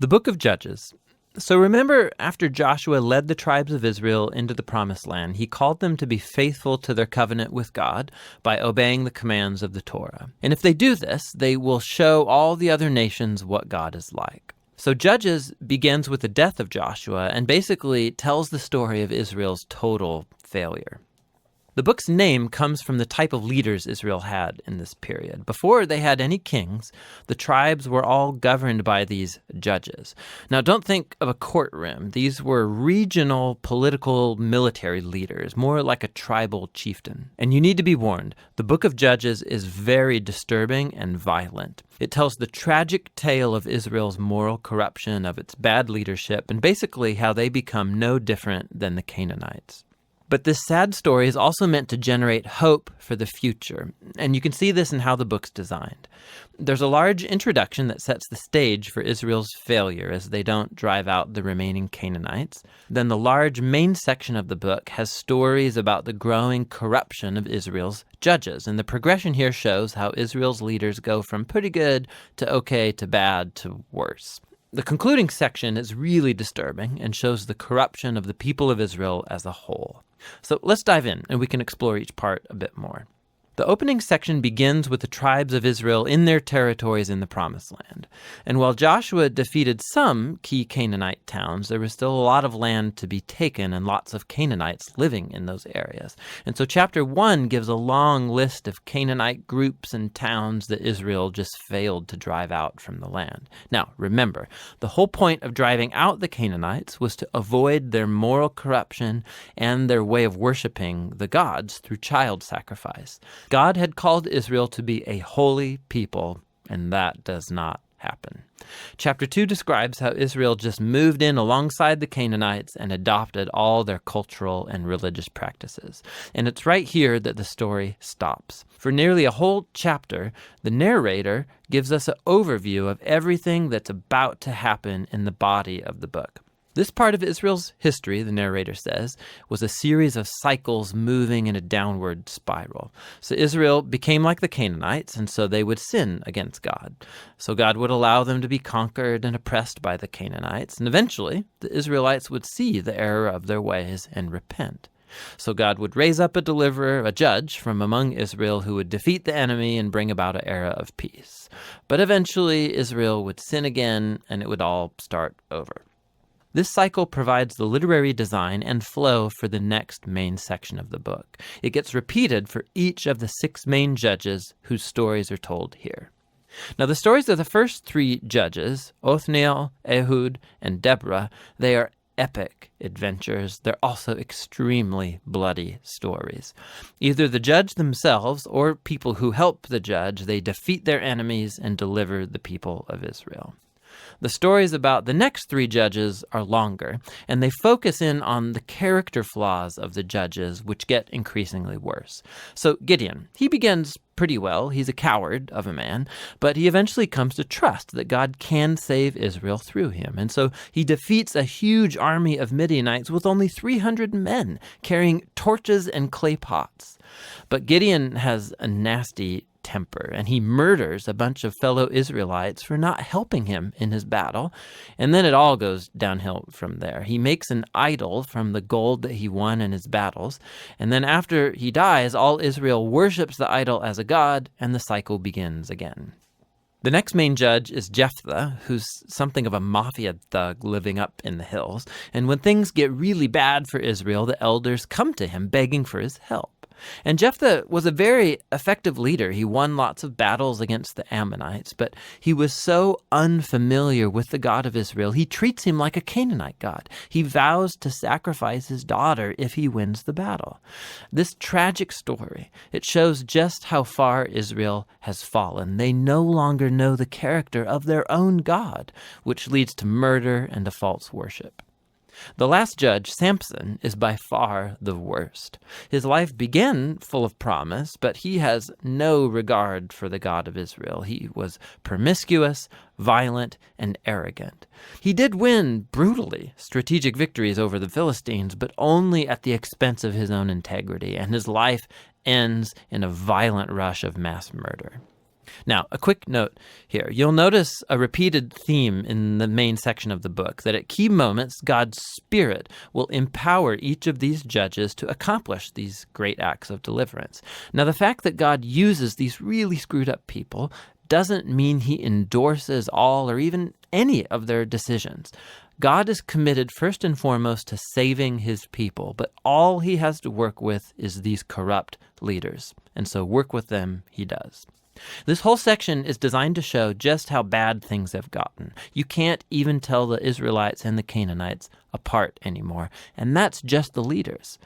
The book of Judges. So remember, after Joshua led the tribes of Israel into the promised land, he called them to be faithful to their covenant with God by obeying the commands of the Torah. And if they do this, they will show all the other nations what God is like. So Judges begins with the death of Joshua and basically tells the story of Israel's total failure. The book's name comes from the type of leaders Israel had in this period. Before they had any kings, the tribes were all governed by these judges. Now, don't think of a courtroom. These were regional, political, military leaders, more like a tribal chieftain. And you need to be warned, the book of Judges is very disturbing and violent. It tells the tragic tale of Israel's moral corruption, of its bad leadership, and basically how they become no different than the Canaanites. But this sad story is also meant to generate hope for the future, and you can see this in how the book's designed. There's a large introduction that sets the stage for Israel's failure as they don't drive out the remaining Canaanites. Then the large main section of the book has stories about the growing corruption of Israel's judges, and the progression here shows how Israel's leaders go from pretty good to okay to bad to worse. The concluding section is really disturbing and shows the corruption of the people of Israel as a whole. So let's dive in and we can explore each part a bit more. The opening section begins with the tribes of Israel in their territories in the Promised Land. And while Joshua defeated some key Canaanite towns, there was still a lot of land to be taken and lots of Canaanites living in those areas. And so chapter 1 gives a long list of Canaanite groups and towns that Israel just failed to drive out from the land. Now, remember, the whole point of driving out the Canaanites was to avoid their moral corruption and their way of worshiping the gods through child sacrifice. God had called Israel to be a holy people, and that does not happen. Chapter 2 describes how Israel just moved in alongside the Canaanites and adopted all their cultural and religious practices. And it's right here that the story stops. For nearly a whole chapter, the narrator gives us an overview of everything that's about to happen in the body of the book. This part of Israel's history, the narrator says, was a series of cycles moving in a downward spiral. So Israel became like the Canaanites, and so they would sin against God. So God would allow them to be conquered and oppressed by the Canaanites, and eventually the Israelites would see the error of their ways and repent. So God would raise up a deliverer, a judge from among Israel who would defeat the enemy and bring about an era of peace. But eventually Israel would sin again, and it would all start over. This cycle provides the literary design and flow for the next main section of the book. It gets repeated for each of the 6 main judges whose stories are told here. Now, the stories of the first 3 judges, Othniel, Ehud, and Deborah, they are epic adventures. They're also extremely bloody stories. Either the judge themselves or people who help the judge, they defeat their enemies and deliver the people of Israel. The stories about the next 3 judges are longer, and they focus in on the character flaws of the judges, which get increasingly worse. So Gideon, he begins pretty well. He's a coward of a man, but he eventually comes to trust that God can save Israel through him. And so he defeats a huge army of Midianites with only 300 men carrying torches and clay pots. But Gideon has a nasty temper, and he murders a bunch of fellow Israelites for not helping him in his battle. And then it all goes downhill from there. He makes an idol from the gold that he won in his battles. And then after he dies, all Israel worships the idol as a god, and the cycle begins again. The next main judge is Jephthah, who's something of a mafia thug living up in the hills. And when things get really bad for Israel, the elders come to him begging for his help. And Jephthah was a very effective leader. He won lots of battles against the Ammonites, but he was so unfamiliar with the God of Israel, he treats him like a Canaanite god. He vows to sacrifice his daughter if he wins the battle. This tragic story, it shows just how far Israel has fallen. They no longer know the character of their own God, which leads to murder and to false worship. The last judge, Samson, is by far the worst. His life began full of promise, but he has no regard for the God of Israel. He was promiscuous, violent, and arrogant. He did win brutally strategic victories over the Philistines, but only at the expense of his own integrity, and his life ends in a violent rush of mass murder. Now, a quick note here. You'll notice a repeated theme in the main section of the book, that at key moments, God's Spirit will empower each of these judges to accomplish these great acts of deliverance. Now, the fact that God uses these really screwed up people doesn't mean he endorses all or even any of their decisions. God is committed first and foremost to saving his people, but all he has to work with is these corrupt leaders. And so work with them he does. This whole section is designed to show just how bad things have gotten. You can't even tell the Israelites and the Canaanites apart anymore, and that's just the leaders.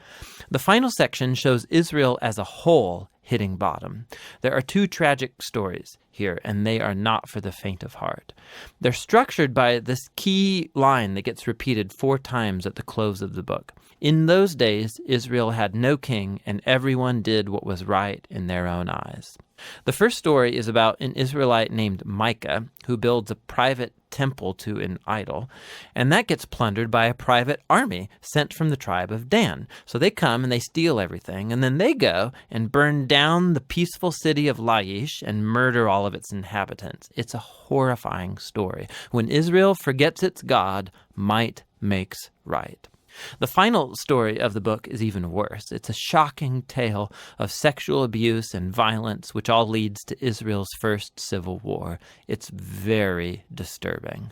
The final section shows Israel as a whole hitting bottom. There are two tragic stories here, and they are not for the faint of heart. They're structured by this key line that gets repeated 4 times at the close of the book. In those days, Israel had no king, and everyone did what was right in their own eyes. The first story is about an Israelite named Micah who builds a private temple to an idol, and that gets plundered by a private army sent from the tribe of Dan. So they come and they steal everything, and then they go and burn down the peaceful city of Laish and murder all of its inhabitants. It's a horrifying story. When Israel forgets its God, might makes right. The final story of the book is even worse. It's a shocking tale of sexual abuse and violence, which all leads to Israel's first civil war. It's very disturbing.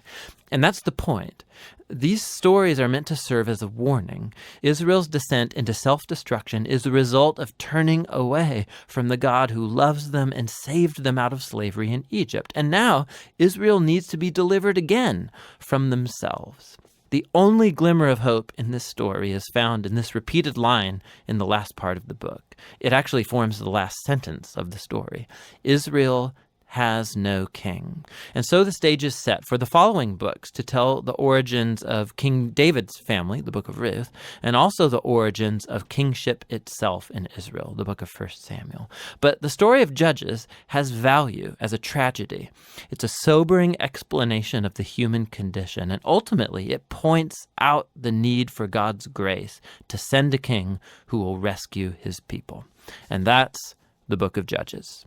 And that's the point. These stories are meant to serve as a warning. Israel's descent into self-destruction is the result of turning away from the God who loves them and saved them out of slavery in Egypt. And now Israel needs to be delivered again from themselves. The only glimmer of hope in this story is found in this repeated line in the last part of the book. It actually forms the last sentence of the story. Israel has no king. And so the stage is set for the following books to tell the origins of King David's family, the book of Ruth, and also the origins of kingship itself in Israel, the book of 1 Samuel. But the story of Judges has value as a tragedy. It's a sobering explanation of the human condition, and ultimately it points out the need for God's grace to send a king who will rescue his people. And that's the book of Judges.